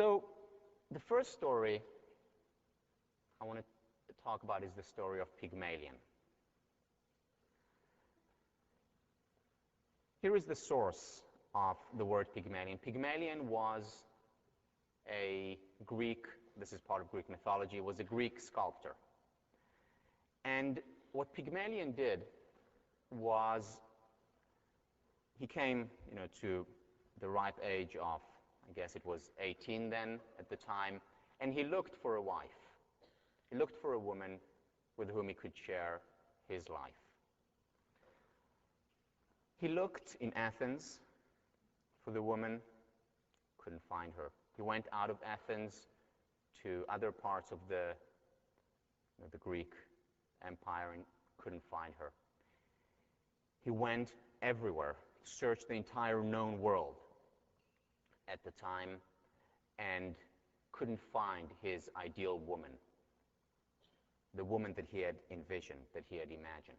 So the first story I want to talk about is the story of Pygmalion. Here is the source of the word Pygmalion. Pygmalion was a Greek, this is part of Greek mythology, was a Greek sculptor. And what Pygmalion did was he came, to the ripe age of, I guess it was 18 then at the time, and he looked for a wife. He looked for a woman with whom he could share his life. He looked in Athens for the woman, couldn't find her. He went out of Athens to other parts of the Greek Empire and couldn't find her. He went everywhere, searched the entire known world at the time, and couldn't find his ideal woman, the woman that he had envisioned, that he had imagined.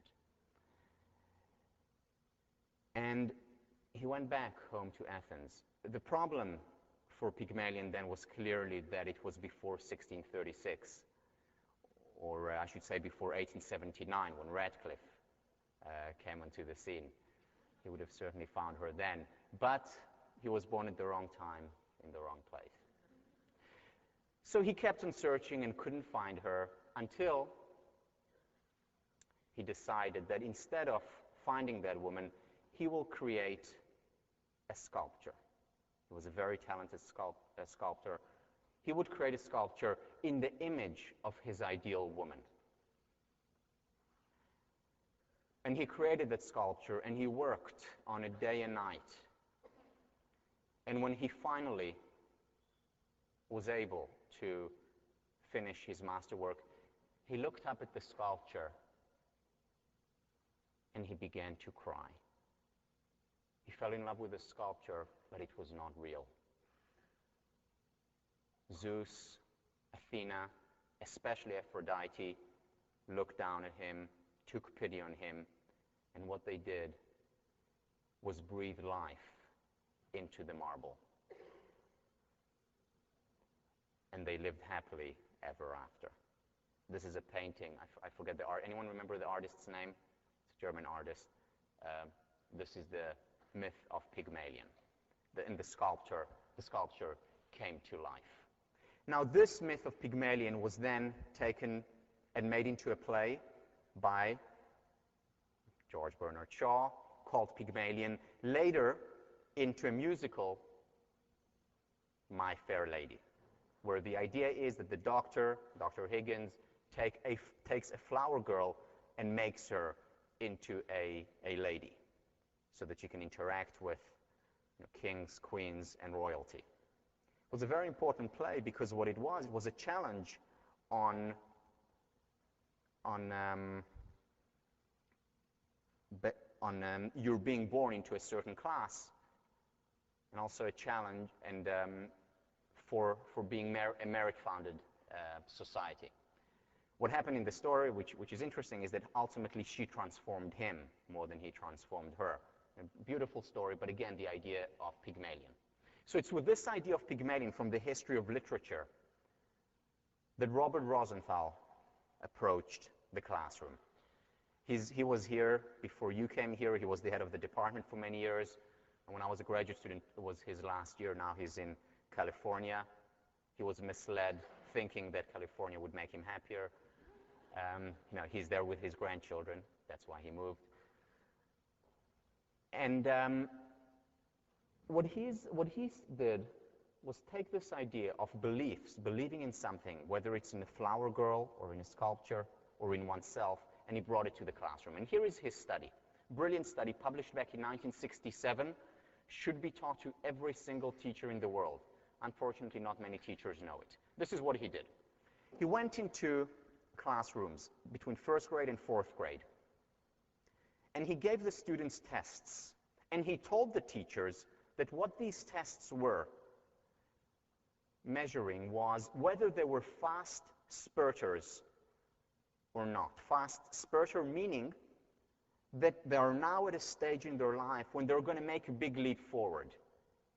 And he went back home to Athens. The problem for Pygmalion then was clearly that it was before 1636, or I should say before 1879, when Radcliffe came onto the scene. He would have certainly found her then, but he was born at the wrong time, in the wrong place. So he kept on searching and couldn't find her until he decided that instead of finding that woman, he will create a sculpture. He was a very talented sculptor. He would create a sculpture in the image of his ideal woman. And he created that sculpture, and he worked on it day and night. And when he finally was able to finish his masterwork, he looked up at the sculpture and he began to cry. He fell in love with the sculpture, but it was not real. Zeus, Athena, especially Aphrodite, looked down at him, took pity on him, and what they did was breathe life into the marble. And they lived happily ever after. This is a painting. I forget the art. Anyone remember the artist's name? It's a German artist. This is the myth of Pygmalion. And the sculpture came to life. Now, this myth of Pygmalion was then taken and made into a play by George Bernard Shaw called Pygmalion, later into a musical, My Fair Lady, where the idea is that the doctor, Dr. Higgins, takes a flower girl and makes her into a lady so that she can interact with kings, queens, and royalty. It was a very important play because what it was a challenge on you're being born into a certain class, and also a challenge and for being a merit-founded society. What happened in the story, which is interesting, is that ultimately she transformed him more than he transformed her. A beautiful story, but again, the idea of Pygmalion. So it's with this idea of Pygmalion from the history of literature that Robert Rosenthal approached the classroom. He was here before you came here. He was the head of the department for many years. And when I was a graduate student, it was his last year. Now he's in California. He was misled, thinking that California would make him happier. He's there with his grandchildren. That's why he moved. And what he did was take this idea of beliefs, believing in something, whether it's in a flower girl or in a sculpture or in oneself, and he brought it to the classroom. And here is his study. Brilliant study, published back in 1967, should be taught to every single teacher in the world. Unfortunately, not many teachers know it. This is what he did. He went into classrooms between first grade and fourth grade, and he gave the students tests. And he told the teachers that what these tests were measuring was whether they were fast spurters or not. Fast spurter meaning that they are now at a stage in their life when they're going to make a big leap forward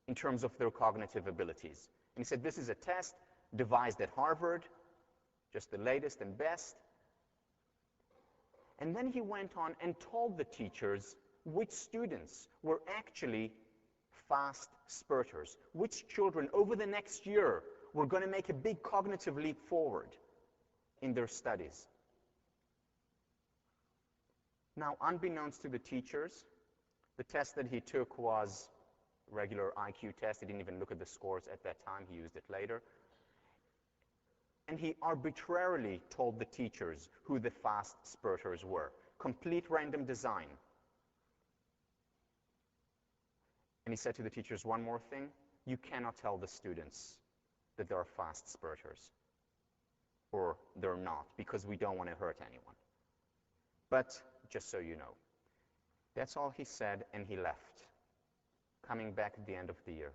in terms of their cognitive abilities. And he said, this is a test devised at Harvard, just the latest and best. And then he went on and told the teachers which students were actually fast spurters, which children over the next year were going to make a big cognitive leap forward in their studies. Now, unbeknownst to the teachers, the test that he took was a regular IQ test. He didn't even look at the scores at that time. He used it later. And he arbitrarily told the teachers who the fast spurters were. Complete random design. And he said to the teachers one more thing. You cannot tell the students that they are fast spurters. Or they're not, because we don't want to hurt anyone. But just so you know. That's all he said, and he left, coming back at the end of the year.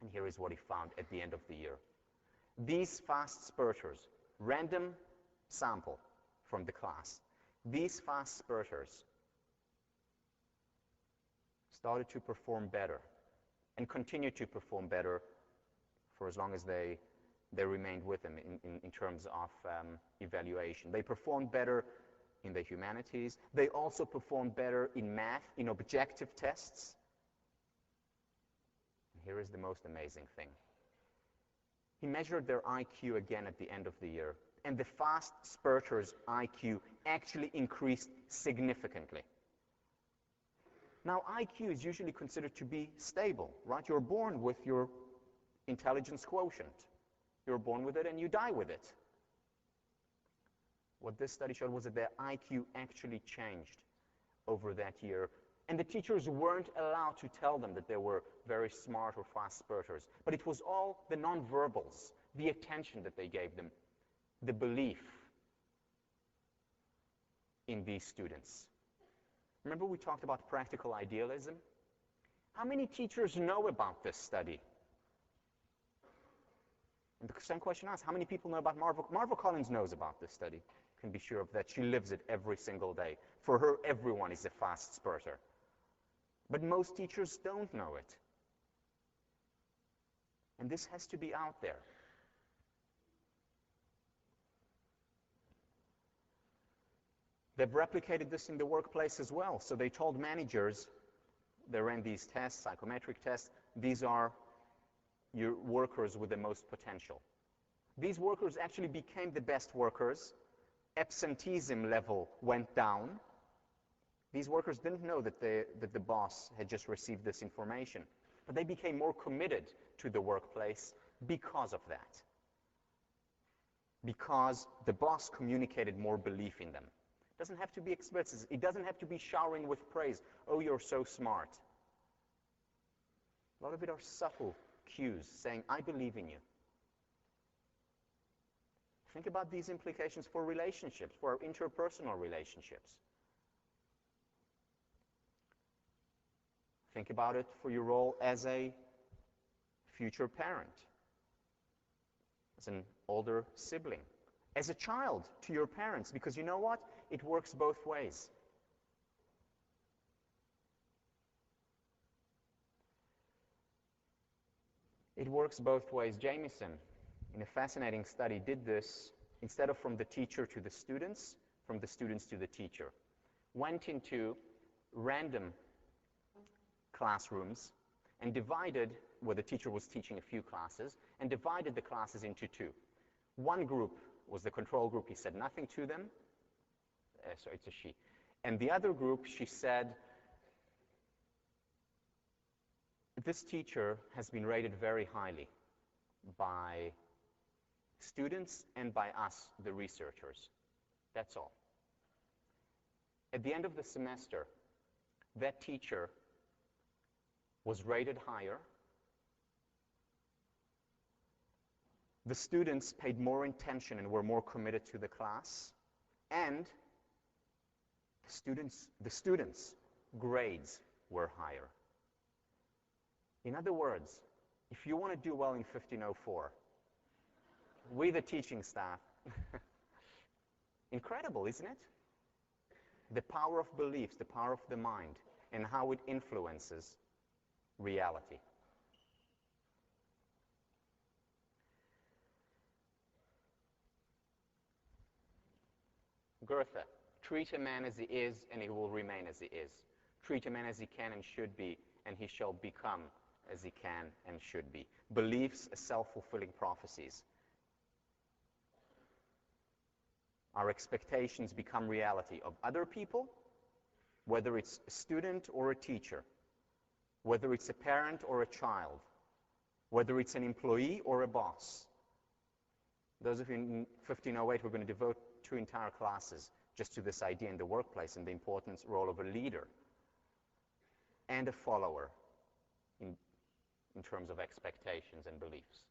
And here is what he found at the end of the year. These fast spurters, random sample from the class, these fast spurters started to perform better and continued to perform better for as long as they remained with him in terms of evaluation. They performed better in the humanities. They also performed better in math, in objective tests. And here is the most amazing thing. He measured their IQ again at the end of the year, and the fast spurters' IQ actually increased significantly. Now, IQ is usually considered to be stable, right? You're born with your intelligence quotient. You're born with it and you die with it. What this study showed was that their IQ actually changed over that year. And the teachers weren't allowed to tell them that they were very smart or fast spurters. But it was all the nonverbals, the attention that they gave them, the belief in these students. Remember we talked about practical idealism? How many teachers know about this study? And the same question asked, how many people know about Marvel? Marvel Collins knows about this study. Can be sure of that. She lives it every single day. For her, everyone is a fast spurter. But most teachers don't know it. And this has to be out there. They've replicated this in the workplace as well. So they told managers, they ran these tests, psychometric tests, these are your workers with the most potential. These workers actually became the best workers. Absenteeism level went down. These workers didn't know that the boss had just received this information, but they became more committed to the workplace because of that. Because the boss communicated more belief in them. It doesn't have to be explicit. It doesn't have to be showering with praise. Oh, you're so smart. A lot of it are subtle cues saying, I believe in you. Think about these implications for relationships, for our interpersonal relationships. Think about it for your role as a future parent, as an older sibling, as a child to your parents, because you know what? It works both ways. It works both ways. Jamieson, in a fascinating study, did this instead of from the teacher to the students, from the students to the teacher. Went into random classrooms and divided, where the teacher was teaching a few classes, and divided the classes into two. One group was the control group. He said nothing to them. So it's a she. And the other group, she said, this teacher has been rated very highly by students and by us, the researchers. That's all. At the end of the semester, that teacher was rated higher. The students paid more attention and were more committed to the class. And the students' grades were higher. In other words, if you want to do well in 1504, we, the teaching staff, incredible, isn't it? The power of beliefs, the power of the mind, and how it influences reality. Goethe, treat a man as he is, and he will remain as he is. Treat a man as he can and should be, and he shall become as he can and should be. Beliefs are self-fulfilling prophecies. Our expectations become reality of other people, whether it's a student or a teacher, whether it's a parent or a child, whether it's an employee or a boss. Those of you in 1508, we're going to devote 2 entire classes just to this idea in the workplace and the important role of a leader and a follower in terms of expectations and beliefs.